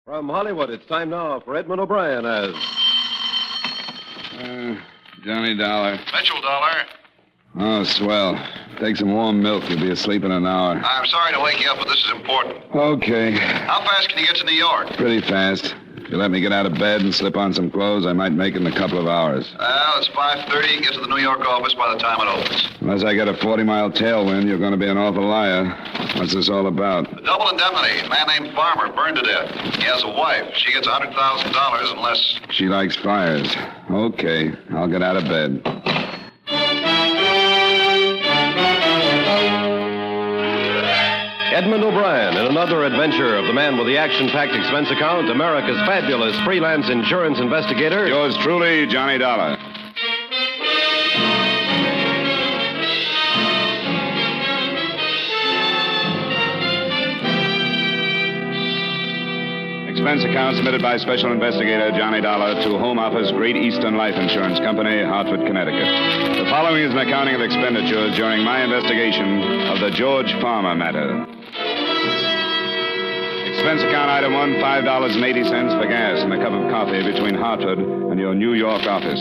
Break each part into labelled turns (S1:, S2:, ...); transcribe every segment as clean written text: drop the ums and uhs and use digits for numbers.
S1: From Hollywood, it's time now for Edmund O'Brien as...
S2: Johnny Dollar.
S3: Mitchell Dollar.
S2: Oh, swell. Take some warm milk. You'll be asleep in an hour.
S3: I'm sorry to wake you up, but this is important.
S2: Okay.
S3: How fast can you get to New York?
S2: Pretty fast. If you let me get out of bed and slip on some clothes, I might make it in a couple of hours.
S3: Well, it's 5:30. You get to the New York office by the time it opens.
S2: Unless I get a 40-mile tailwind, you're going to be an awful liar. What's this all about?
S3: A double indemnity. A man named Farmer burned to death. He has a wife. She gets $100,000 unless...
S2: She likes fires. Okay. I'll get out of bed.
S1: Edmund O'Brien in another adventure of the man with the action-packed expense account, America's fabulous freelance insurance investigator.
S2: Yours truly, Johnny Dollar. Expense account submitted by Special Investigator Johnny Dollar to Home Office, Great Eastern Life Insurance Company, Hartford, Connecticut. The following is an accounting of expenditures during my investigation of the George Farmer matter. Expense account item 1, $5.80 for gas and a cup of coffee between Hartford and your New York office.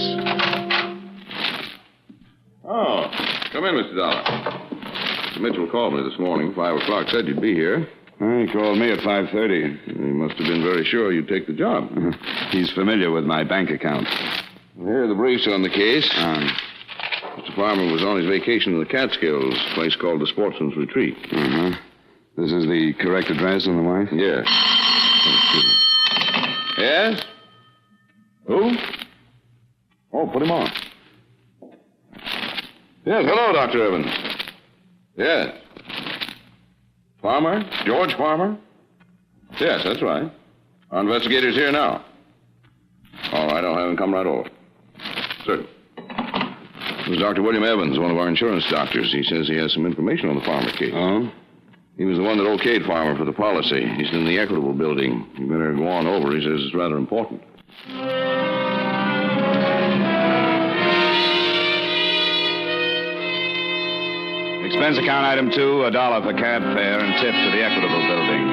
S4: Oh, come in, Mr. Dollar. Mr. Mitchell called me this morning, 5 o'clock, said you'd be here.
S2: He called me at 5:30.
S4: He must have been very sure you'd take the job.
S2: He's familiar with my bank account.
S4: Here are the briefs on the case. Mr. Farmer was on his vacation in the Catskills, a place called the Sportsman's Retreat.
S2: Uh-huh. This is the correct address on the wife?
S4: Yes. Yes? Who? Oh, put him on. Yes, hello, Dr. Evans. Yes. Farmer? George Farmer? Yes, that's right. Our investigator's here now. All right, I'll have him come right over. Sir. This is Dr. William Evans, one of our insurance doctors. He says he has some information on the Farmer case.
S2: Oh?
S4: He was the one that okayed Farmer for the policy. He's in the Equitable building. You better go on over. He says it's rather important.
S2: Expense account item 2, $1 for cab fare and tip to the Equitable building.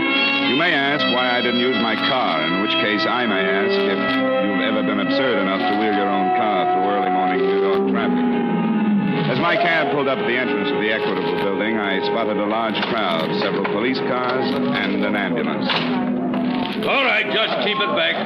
S2: You may ask why I didn't use my car, in which case I may ask if you've ever been absurd enough to wheel your own car through early morning New York traffic. As my cab pulled up at the entrance of the Equitable building, I spotted a large crowd, several police cars, and an ambulance.
S5: All right, just keep it back.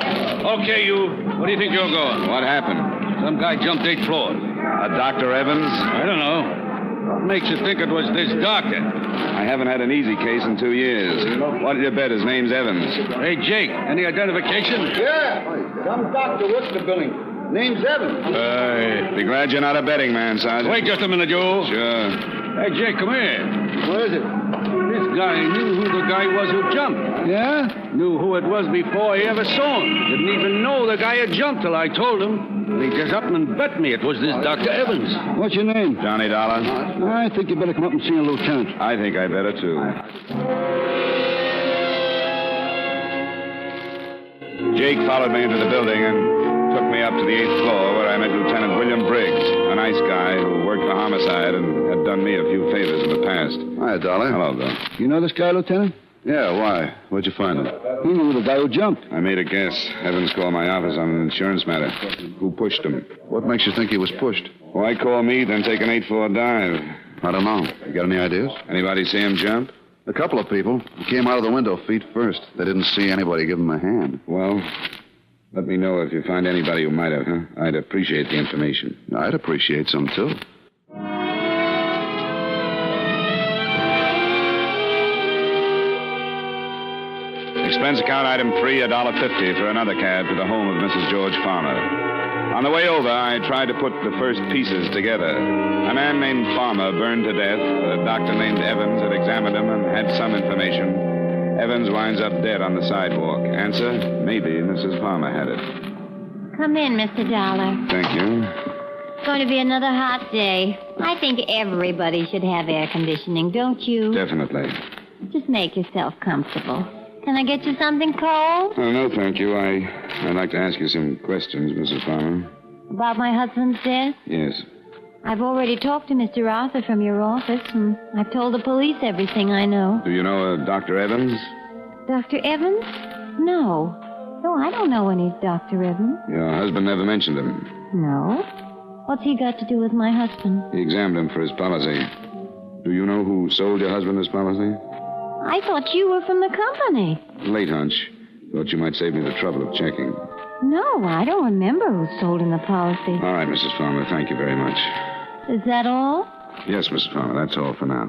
S5: Okay, you. Where do you think you're going?
S2: What happened?
S5: Some guy jumped 8 floors.
S2: A Dr. Evans?
S5: I don't know. What makes you think it was this doctor?
S2: I haven't had an easy case in 2 years. What did you bet his name's Evans?
S5: Hey, Jake, any identification?
S6: Yeah, some doctor works the building. Name's Evans.
S2: Be glad you're not a betting man, Sergeant.
S5: Wait just a minute, Joe.
S2: Sure.
S5: Hey, Jake, come here.
S6: Where is it?
S5: This guy knew who the guy was who jumped.
S6: Yeah?
S5: Knew who it was before he ever saw him. Didn't even know the guy had jumped till I told him. And he just up and bet me it was this Dr. Evans.
S6: What's your name?
S2: Johnny Dollar.
S6: I think you better come up and see a lieutenant.
S2: I think I better, too. Jake followed me into the building and took me up to the 8th floor where I met Lieutenant William Briggs, a nice guy who worked for homicide and had done me a few favors in the past.
S4: Hi, Dollar.
S2: Hello, Bill.
S6: You know this guy, Lieutenant?
S4: Yeah, why? Where'd you find him?
S6: He knew the guy who jumped.
S2: I made a guess. Evans called my office on an insurance matter. Who pushed him?
S4: What makes you think he was pushed?
S2: Why call me, then take an 8-floor dive?
S4: I don't know. You got any ideas?
S2: Anybody see him jump?
S4: A couple of people. He came out of the window feet first. They didn't see anybody give him a hand.
S2: Well, let me know if you find anybody who might have, huh? I'd appreciate the information.
S4: I'd appreciate some, too.
S2: Expense account item 3, $1.50 for another cab to the home of Mrs. George Farmer. On the way over, I tried to put the first pieces together. A man named Farmer burned to death. A doctor named Evans had examined him and had some information. Evans winds up dead on the sidewalk. Answer, maybe Mrs. Farmer had it.
S7: Come in, Mr. Dollar.
S2: Thank you.
S7: It's going to be another hot day. I think everybody should have air conditioning, don't you?
S2: Definitely.
S7: Just make yourself comfortable. Can I get you something cold?
S2: Oh, no, thank you. I'd like to ask you some questions, Mrs. Farmer.
S7: About my husband's death?
S2: Yes.
S7: I've already talked to Mr. Arthur from your office, and I've told the police everything I know.
S2: Do you know a Dr. Evans?
S7: Dr. Evans? No. No, I don't know any Dr. Evans.
S2: Your husband never mentioned him.
S7: No. What's he got to do with my husband?
S2: He examined him for his policy. Do you know who sold your husband this policy?
S7: I thought you were from the company.
S2: Late hunch. Thought you might save me the trouble of checking.
S7: No, I don't remember who sold him the policy.
S2: All right, Mrs. Farmer, thank you very much.
S7: Is that all?
S2: Yes, Mrs. Farmer, that's all for now.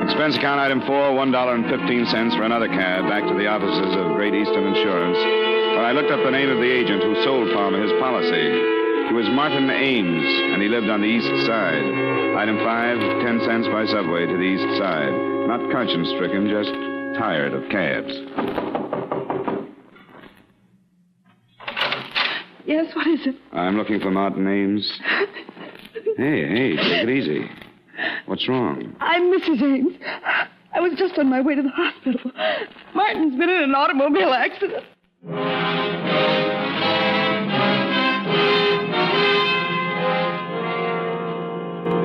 S2: Expense account item 4, $1.15 for another cab back to the offices of Great Eastern Insurance, where I looked up the name of the agent who sold Farmer his policy. He was Martin Ames, and he lived on the east side. Item 5, 10 cents by subway to the east side. Not conscience-stricken, just tired of cabs.
S8: Yes, what is it?
S2: I'm looking for Martin Ames. Hey, take it easy. What's wrong?
S8: I'm Mrs. Ames. I was just on my way to the hospital. Martin's been in an automobile accident.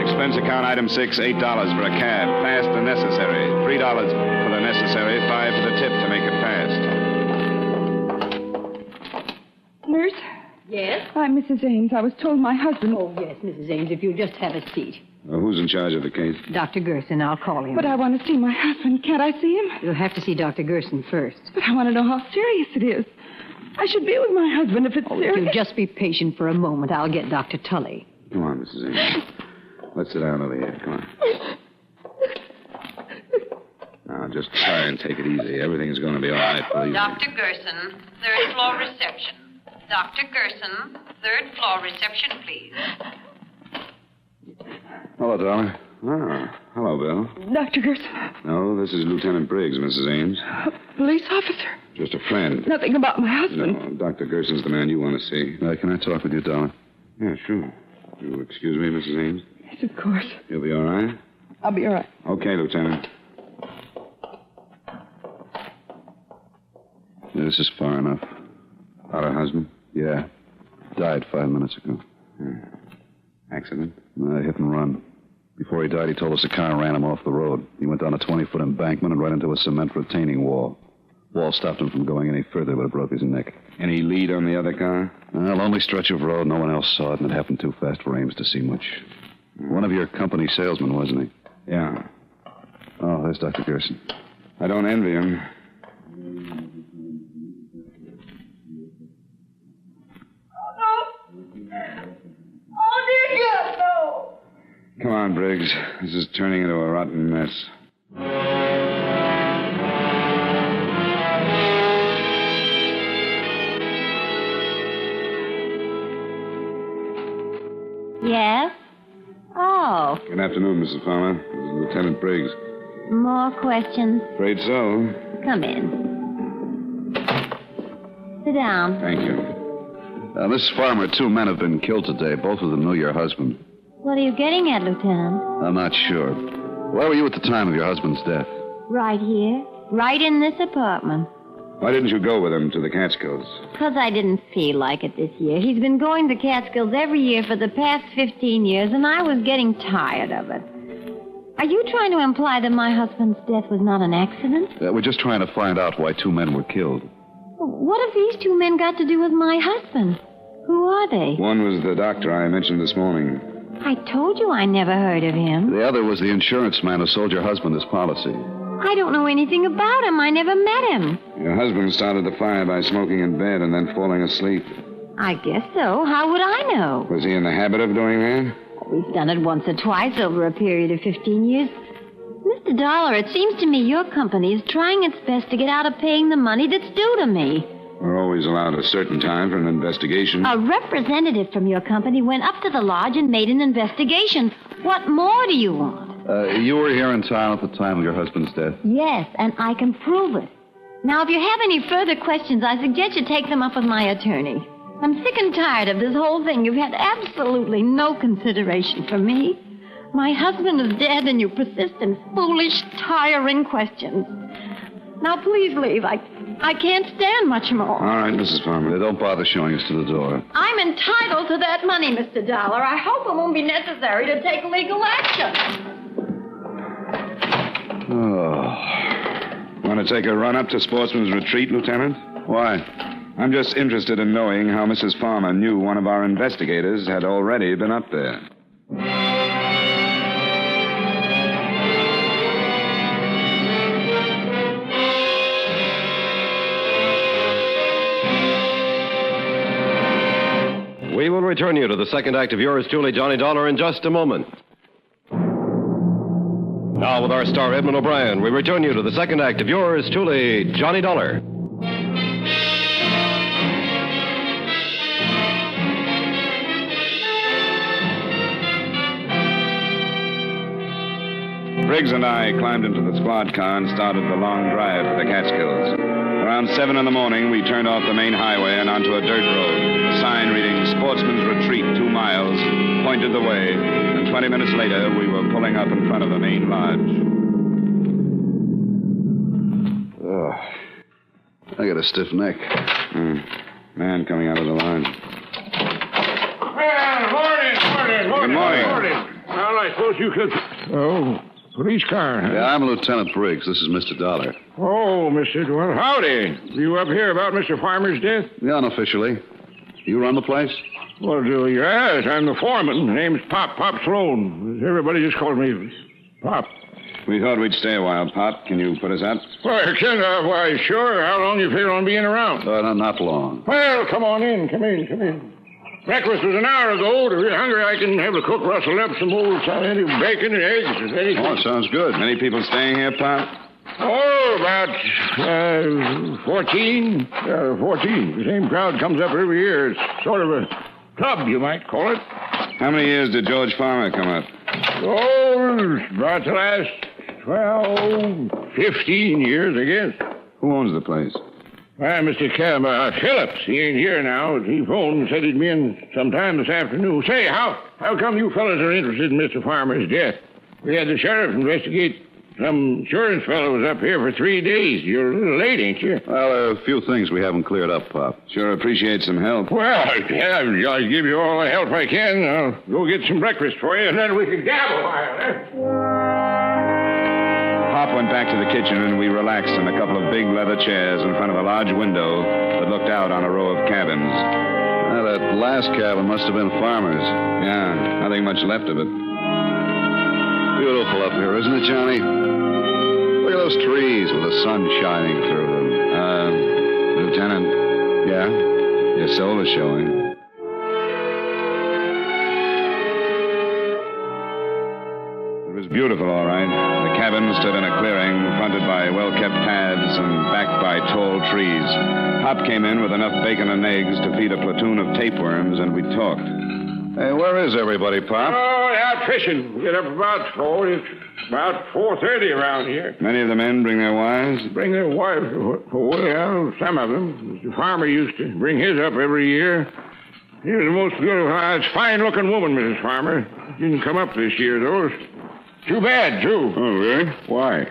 S2: Expense account item 6, $8 for a cab. Fast and necessary. $3 for the necessary, $5 for the tip to make it fast.
S8: Nurse?
S9: Yes?
S8: I'm Mrs. Ames. I was told my husband...
S9: Oh, yes, Mrs. Ames, if you'll just have a seat.
S2: Who's in charge of the case?
S9: Dr. Gerson, I'll call him.
S8: But I want to see my husband. Can't I see him?
S9: You'll have to see Dr. Gerson first.
S8: But I want to know how serious it is. I should be with my husband if it's
S9: If
S8: serious.
S9: you'll just be patient for a moment, I'll get Dr. Tully.
S2: Come on, Mrs. Ames. Let's sit down over here. Come on. Now, just try and take it easy. Everything's going to be all right, believe me.
S10: Dr. Gerson, third floor reception. Dr. Gerson, third floor reception, please.
S2: Hello, darling. Ah, hello, Bill.
S8: Dr. Gerson.
S2: No, this is Lieutenant Briggs, Mrs. Ames.
S8: Police officer.
S2: Just a friend.
S8: Nothing about my husband.
S2: No, Dr. Gerson's the man you want to see. Can I talk with you, darling? Yeah, sure. You'll excuse me, Mrs. Ames?
S8: Yes, of course.
S2: You'll be all right?
S8: I'll be all right.
S2: Okay, Lieutenant. Yeah, this is far enough. About her husband?
S11: Yeah. Died 5 minutes ago.
S2: Accident?
S11: Hit and run. Before he died, he told us a car ran him off the road. He went down a 20-foot embankment and right into a cement retaining wall. Wall stopped him from going any further, but it broke his neck.
S2: Any lead on the other car?
S11: Lonely stretch of road. No one else saw it, and it happened too fast for Ames to see much. One of your company salesmen, wasn't he?
S2: Yeah.
S11: Oh, there's Dr. Gerson.
S2: I don't envy him.
S8: Oh, dear God, no.
S2: Come on, Briggs. This is turning into a rotten mess.
S7: Yes? Oh,
S2: Good afternoon, Mrs. Farmer. This is Lieutenant Briggs.
S7: more questions?
S2: Afraid so.
S7: Come in. Sit down.
S2: Thank you.
S11: Mrs. Farmer, 2 men have been killed today. Both of them knew your husband.
S7: What are you getting at, Lieutenant?
S11: I'm not sure. Where were you at the time of your husband's death?
S7: Right here. Right in this apartment.
S2: Why didn't you go with him to the Catskills?
S7: 'Cause I didn't feel like it this year. He's been going to Catskills every year for the past 15 years, and I was getting tired of it. Are you trying to imply that my husband's death was not an accident?
S11: We're just trying to find out why 2 men were killed.
S7: What have these 2 men got to do with my husband? Who are they?
S2: One was the doctor I mentioned this morning.
S7: I told you I never heard of him.
S11: The other was the insurance man who sold your husband his policy.
S7: I don't know anything about him. I never met him.
S2: Your husband started the fire by smoking in bed and then falling asleep.
S7: I guess so. How would I know?
S2: Was he in the habit of doing that?
S7: We've done it once or twice over a period of 15 years. Mr. Dollar, it seems to me your company is trying its best to get out of paying the money that's due to me.
S2: We're always allowed a certain time for an investigation.
S7: A representative from your company went up to the lodge and made an investigation. What more do you want?
S11: You were here in town at the time of your husband's death?
S7: Yes, and I can prove it. Now, if you have any further questions, I suggest you take them up with my attorney. I'm sick and tired of this whole thing. You've had absolutely no consideration for me. My husband is dead, and you persist in foolish, tiring questions. Now, please leave. I can't stand much more.
S2: All right, Mrs. Farmer.
S11: Don't bother showing us to the door.
S7: I'm entitled to that money, Mr. Dollar. I hope it won't be necessary to take legal action.
S11: Oh.
S2: Want to take a run up to Sportsman's Retreat, Lieutenant?
S11: Why?
S2: I'm just interested in knowing how Mrs. Farmer knew one of our investigators had already been up there.
S1: We will return you to the second act of yours truly, Johnny Dollar, in just a moment. Now, with our star, Edmund O'Brien, we return you to the second act of yours truly, Johnny Dollar.
S2: Briggs and I climbed into the squad car and started the long drive for the Catskills. Around 7 in the morning, we turned off the main highway and onto a dirt road. A sign reading Sportsman's Retreat, 2 miles, pointed the way, and 20 minutes later, we were pulling up in front of the main lodge.
S11: I got a stiff neck.
S2: Man coming out of the lodge.
S12: Morning.
S2: Good morning.
S12: Well, I suppose you could... Oh, police car, huh?
S11: Yeah, I'm Lieutenant Briggs. This is Mr. Dollar.
S12: Oh, Mr. Well, howdy. You up here about Mr. Farmer's death?
S11: Yeah, unofficially. You run the place?
S12: Well, yes, I'm the foreman. Name's Pop Sloan. Everybody just calls me Pop.
S2: We thought we'd stay a while, Pop. Can you put us up?
S12: Well, why, sure. How long you figure on being around?
S11: Not long.
S12: Well, come on in. Come in. Breakfast was an hour ago. If you're hungry, I can have the cook rustle up some old any bacon and eggs or anything.
S11: Oh, sounds good.
S2: Many people staying here, Pop?
S12: Oh, about 14. 14. The same crowd comes up every year. It's sort of a club, you might call it.
S2: How many years did George Farmer come up?
S12: Oh, about the last 12, 15 years, I guess.
S2: Who owns the place?
S12: Mr. Phillips. He ain't here now. He phoned and said he'd be in sometime this afternoon. Say, how come you fellas are interested in Mr. Farmer's death? We had the sheriff investigate. Some insurance fellow was up here for 3 days. You're a little late, ain't you?
S11: Well, a few things we haven't cleared up, Pop.
S2: Sure appreciate some help.
S12: Well, yeah, I'll give you all the help I can. I'll go get some breakfast for you, and then we can gab a while,
S2: Pop went back to the kitchen, and we relaxed in a couple of big leather chairs in front of a large window that looked out on a row of cabins.
S11: Well, that last cabin must have been Farmer's.
S2: Yeah, nothing much left of it.
S11: Beautiful up here, isn't it, Johnny? Look at those trees with the sun shining through them.
S2: Lieutenant.
S11: Yeah?
S2: Your soul is showing. It was beautiful, all right. The cabin stood in a clearing, fronted by well-kept paths and backed by tall trees. Pop came in with enough bacon and eggs to feed a platoon of tapeworms, and we talked.
S11: Hey, where is everybody, Pop?
S12: Oh, out fishing. We get up about 4. It's about 4:30 around here.
S2: Many of the men bring their wives?
S12: Bring their wives? Well, some of them. Mr. Farmer used to bring his up every year. He was the most beautiful, fine-looking woman, Mrs. Farmer. Didn't come up this year, though. Too bad, too.
S2: Oh, really?
S12: Why?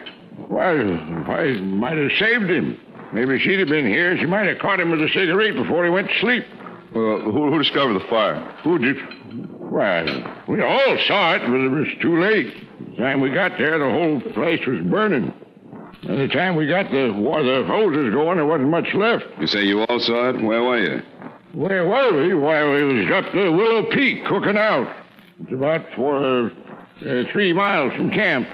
S12: Well, I might have saved him. Maybe if she'd have been here, she might have caught him with a cigarette before he went to sleep.
S11: Well, who discovered the fire?
S12: Who did? Well, we all saw it, but it was too late. The time we got there, the whole place was burning. By the time we got the hoses going, there wasn't much left.
S2: You say you all saw it? Where were you?
S12: Where were we? Why, we was up the Willow Peak cooking out. It's about 3 miles from camp.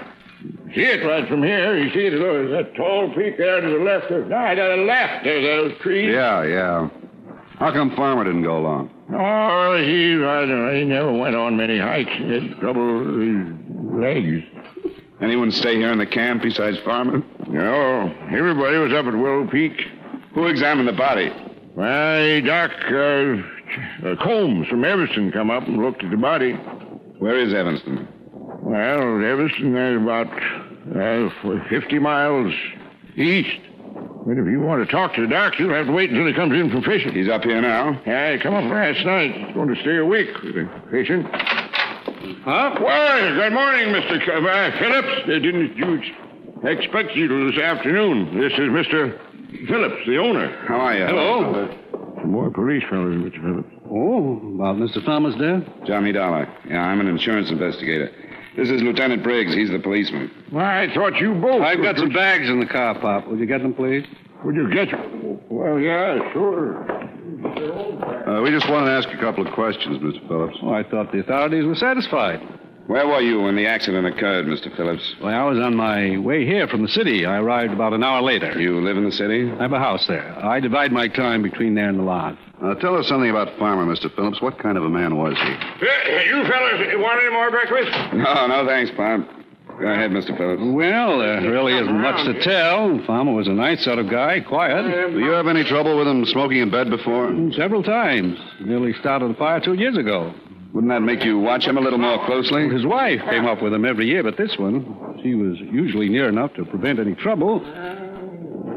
S12: See it right from here. You see there's that tall peak there to the left. To the left, there's those trees.
S11: Yeah. How come Farmer didn't go along?
S12: Oh, he never went on many hikes. He had trouble with his legs.
S2: Anyone stay here in the camp besides Farmer?
S12: No, everybody was up at Willow Peak.
S2: Who examined the body?
S12: Why, Doc Combs from Evanston come up and looked at the body.
S2: Where is Evanston?
S12: Well, Evanston is about 50 miles east. But if you want to talk to the doc, you'll have to wait until he comes in from fishing.
S2: He's up here now?
S12: Yeah, he come up last night. He's going to stay a week fishing. Huh? Well, good morning, Mr. Phillips. Didn't you Expect you this afternoon. This is Mr. Phillips, the owner.
S2: How are you?
S5: Hello.
S12: Some more police fellows, Mr. Phillips.
S5: Oh, about Mr. Farmer's death?
S2: Johnny Dollar. Yeah, I'm an insurance investigator. This is Lieutenant Briggs. He's the policeman.
S12: Well, I thought you both...
S5: I've got some bags in the car, Pop. Would you get them, please?
S12: Would you get them? Well, yeah, sure.
S11: We just wanted to ask you a couple of questions, Mr. Phillips.
S5: Oh, I thought the authorities were satisfied.
S2: Where were you when the accident occurred, Mr. Phillips?
S5: Well, I was on my way here from the city. I arrived about an hour later.
S2: You live in the city?
S5: I have a house there. I divide my time between there and the lodge.
S11: Tell us something about Farmer, Mr. Phillips. What kind of a man was he?
S12: You fellas want any more breakfast?
S2: No, thanks, Bob. Go ahead, Mr. Phillips.
S5: Well, there really isn't much to tell. Farmer was a nice sort of guy, quiet.
S11: Do you have any trouble with him smoking in bed before?
S5: Several times. Nearly started a fire 2 years ago.
S2: Wouldn't that make you watch him a little more closely?
S5: His wife came up with him every year, but this one, she was usually near enough to prevent any trouble.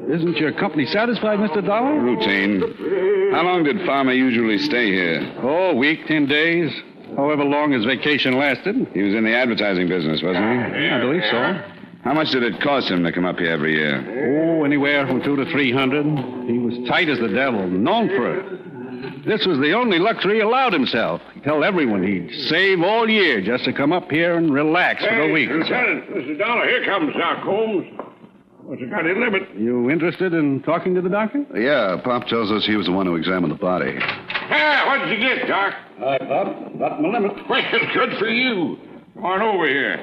S5: Isn't your company satisfied, Mr. Dollar?
S2: Routine. How long did Farmer usually stay here?
S5: Oh, a week, 10 days. However long his vacation lasted.
S2: He was in the advertising business, wasn't he?
S5: Yeah, I believe so.
S2: How much did it cost him to come up here every year?
S5: Oh, anywhere from $200 to $300. He was tight as the devil, known for it. This was the only luxury he allowed himself. He'd tell everyone he'd save all year just to come up here and relax for a week.
S12: Lieutenant, Mr. Dollar, here comes Doc Holmes. What's it got to limit?
S5: You interested in talking to the doctor?
S11: Yeah, Pop tells us he was the one who examined the body.
S12: What did you get, Doc?
S5: Hi, Pop. Got my limit.
S12: Well, good for you. Come on over here.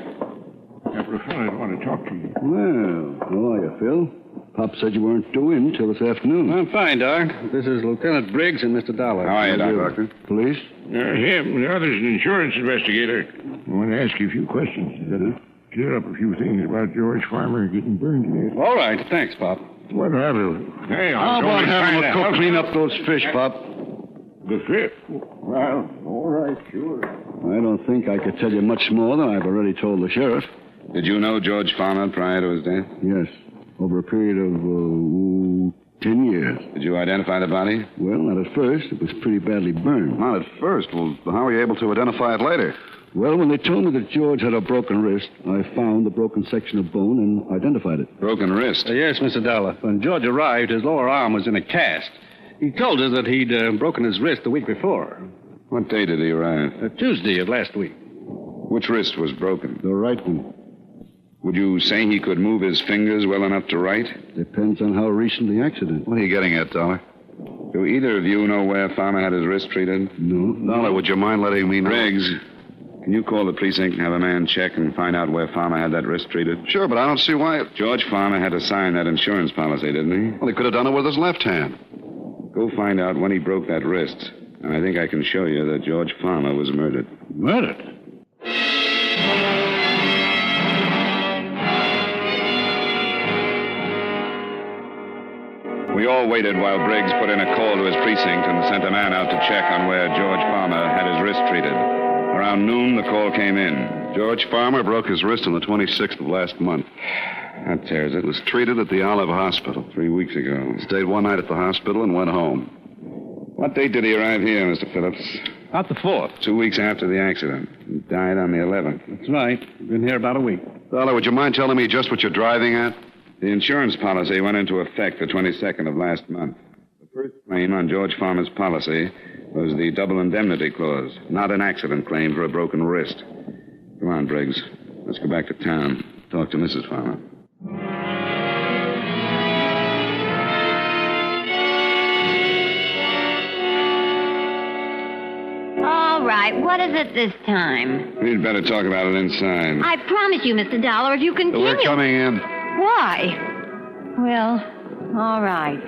S12: Couple of fellas want to talk to you.
S11: Well, how are you, Phil? Pop said you weren't due in till this afternoon.
S5: I'm fine, Doc. This is Lieutenant Briggs and Mr. Dollar.
S2: How are you, Doctor?
S11: Police?
S12: Him. The other's an insurance investigator. I want to ask you a few questions. Clear up a few things about George Farmer getting burned to death.
S5: All right. Thanks, Pop.
S12: What happened? Hey,
S11: How about having a cook clean up those fish, Pop?
S12: The fish? Well, all right, sure.
S11: I don't think I could tell you much more than I've already told the sheriff.
S2: Did you know George Farmer prior to his death?
S11: Yes. Over a period of, 10 years.
S2: Did you identify the body?
S11: Well, not at first. It was pretty badly burned. Not at first? Well, how were you able to identify it later? Well, when they told me that George had a broken wrist, I found the broken section of bone and identified it.
S2: Broken wrist?
S5: Yes, Mr. Dollar. When George arrived, his lower arm was in a cast. He told us that he'd broken his wrist the week before.
S2: What day did he arrive?
S5: Tuesday of last week.
S2: Which wrist was broken?
S11: The right one.
S2: Would you say he could move his fingers well enough to write?
S11: Depends on how recent the accident.
S2: What are you getting at, Dollar? Do either of you know where Farmer had his wrist treated?
S11: No.
S2: Dollar, would you mind letting me know? Briggs, can you call the precinct and have a man check and find out where Farmer had that wrist treated?
S11: Sure, but I don't see why...
S2: George Farmer had to sign that insurance policy, didn't he?
S11: Well, he could have done it with his left hand.
S2: Go find out when he broke that wrist. And I think I can show you that George Farmer was murdered.
S5: Murdered?
S2: We all waited while Briggs put in a call to his precinct and sent a man out to check on where George Farmer had his wrist treated. Around noon, the call came in.
S11: George Farmer broke his wrist on the 26th of last month.
S2: That tears it.
S11: Was treated at the Olive Hospital.
S2: 3 weeks ago.
S11: Stayed one night at the hospital and went home.
S2: What date did he arrive here, Mr. Phillips?
S5: About the 4th.
S2: 2 weeks after the accident. He died on the 11th.
S5: That's right. Been here about a week.
S11: Dollar, would you mind telling me just what you're driving at?
S2: The insurance policy went into effect the 22nd of last month. The first claim on George Farmer's policy was the double indemnity clause, not an accident claim for a broken wrist. Come on, Briggs. Let's go back to town. Talk to Mrs. Farmer.
S7: All right, what is it this time?
S2: We'd better talk about it inside.
S7: I promise you, Mr. Dollar, if you continue...
S11: We're coming in.
S7: Why? Well, all right.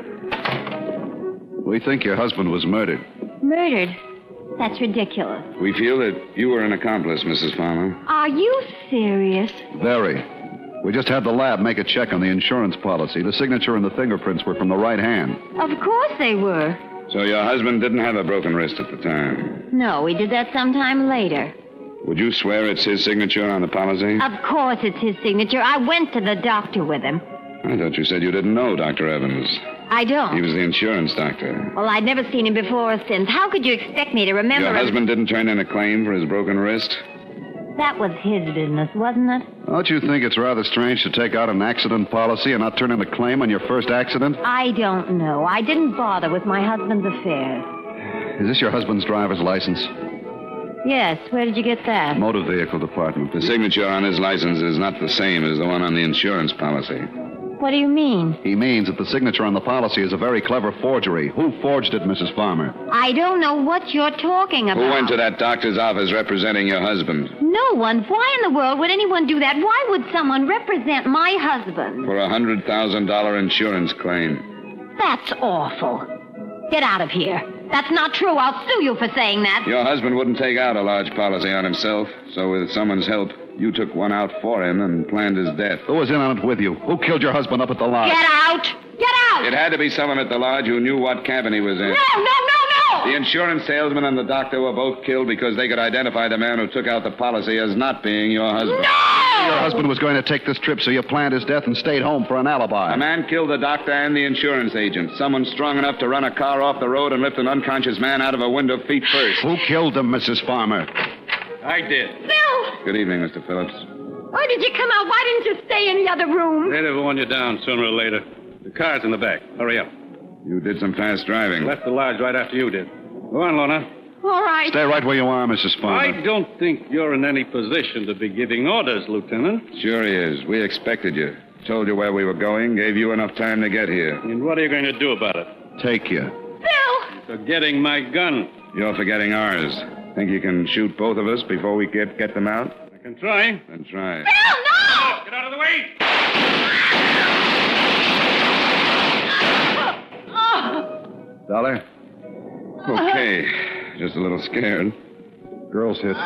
S11: We think your husband was murdered.
S7: Murdered? That's ridiculous.
S2: We feel that you were an accomplice, Mrs. Farmer.
S7: Are you serious?
S11: Very. We just had the lab make a check on the insurance policy. The signature and the fingerprints were from the right hand.
S7: Of course they were.
S2: So your husband didn't have a broken wrist at the time?
S7: No, we did that sometime later.
S2: Would you swear it's his signature on the policy?
S7: Of course it's his signature. I went to the doctor with him.
S2: I thought you said you didn't know Dr. Evans.
S7: I don't.
S2: He was the insurance doctor.
S7: Well, I'd never seen him before or since. How could you expect me to remember
S2: Your husband didn't turn in a claim for his broken wrist?
S7: That was his business, wasn't it?
S11: Don't you think it's rather strange to take out an accident policy and not turn in a claim on your first accident?
S7: I don't know. I didn't bother with my husband's affairs.
S11: Is this your husband's driver's license?
S7: Yes, where did you get that?
S11: Motor Vehicle Department.
S2: The signature on his license is not the same as the one on the insurance policy.
S7: What do you mean?
S11: He means that the signature on the policy is a very clever forgery. Who forged it, Mrs. Farmer?
S7: I don't know what you're talking about.
S2: Who went to that doctor's office representing your husband?
S7: No one. Why in the world would anyone do that? Why would someone represent my husband?
S2: For a $100,000 insurance claim.
S7: That's awful. Get out of here. That's not true. I'll sue you for saying that.
S2: Your husband wouldn't take out a large policy on himself, so with someone's help, you took one out for him and planned his death.
S11: Who was in on it with you? Who killed your husband up at the lodge?
S7: Get out! Get out!
S2: It had to be someone at the lodge who knew what cabin he was in.
S7: No!
S2: The insurance salesman and the doctor were both killed because they could identify the man who took out the policy as not being your husband.
S7: No!
S11: Your husband was going to take this trip, so you planned his death and stayed home for an alibi.
S2: A man killed the doctor and the insurance agent. Someone strong enough to run a car off the road and lift an unconscious man out of a window feet first.
S11: Who killed him, Mrs. Farmer?
S5: I did.
S7: Bill!
S2: Good evening, Mr. Phillips.
S7: Why did you come out? Why didn't you stay in the other room?
S5: They'd have worn you down sooner or later. The car's in the back. Hurry up.
S2: You did some fast driving.
S5: Left the lodge right after you did. Go on, Lorna.
S7: All right.
S11: Stay right where you are, Mrs. Farmer.
S5: I don't think you're in any position to be giving orders, Lieutenant.
S2: Sure he is. We expected you. Told you where we were going, gave you enough time to get here.
S5: And what are you going to do about it?
S11: Take you.
S7: Bill!
S5: Forgetting my gun.
S2: You're forgetting ours. Think you can shoot both of us before we get them out?
S5: I can try.
S2: Then try.
S7: Bill, no!
S5: Get out of the way!
S11: Dollar?
S2: Okay. Just a little scared.
S11: Girl's hit.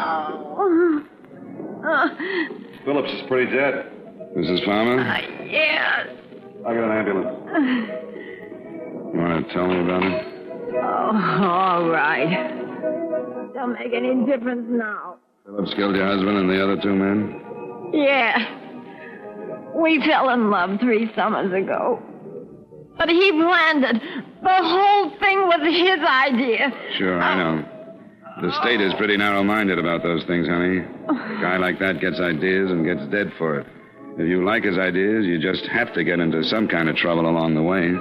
S11: Phillips is pretty dead.
S2: Mrs. Farmer?
S7: Yes.
S11: I got an ambulance.
S2: You want to tell me about it?
S7: Oh, all right. Don't make any difference now.
S2: Phillips killed your husband and the other two men?
S7: Yeah. We fell in love 3 summers ago. But he planned it. The whole thing was his idea.
S2: Sure, I know. The state is pretty narrow-minded about those things, honey. A guy like that gets ideas and gets dead for it. If you like his ideas, you just have to get into some kind of trouble along the way.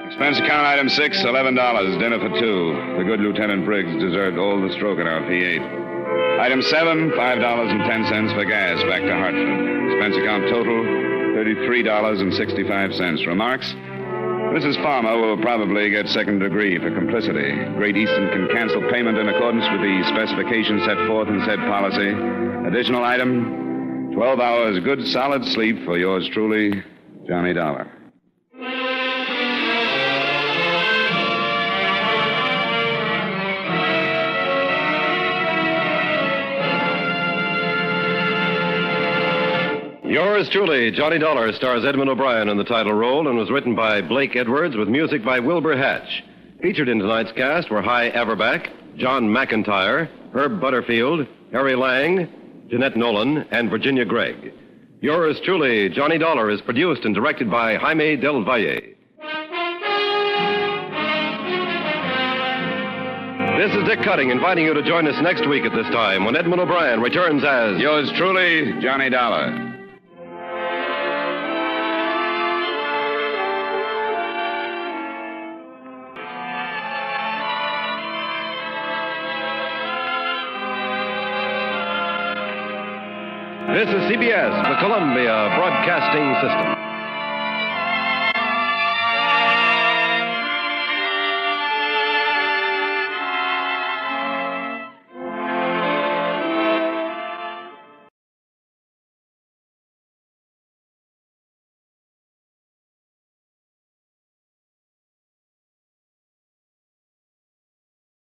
S2: Expense account item 6, $11. Dinner for 2. The good Lieutenant Briggs deserved all the stroking out he ate. Item 7, $5.10 for gas back to Hartford. Expense account total, $33.65. Remarks? Mrs. Farmer will probably get second degree for complicity. Great Eastern can cancel payment in accordance with the specifications set forth in said policy. Additional item, 12 hours good solid sleep for yours truly, Johnny Dollar.
S1: Yours truly, Johnny Dollar, stars Edmund O'Brien in the title role and was written by Blake Edwards with music by Wilbur Hatch. Featured in tonight's cast were Hy Averback, John McIntyre, Herb Butterfield, Harry Lang, Jeanette Nolan, and Virginia Gregg. Yours truly, Johnny Dollar, is produced and directed by Jaime Del Valle. This is Dick Cutting inviting you to join us next week at this time when Edmund O'Brien returns as
S2: Yours truly, Johnny Dollar.
S1: This is CBS, the Columbia Broadcasting System.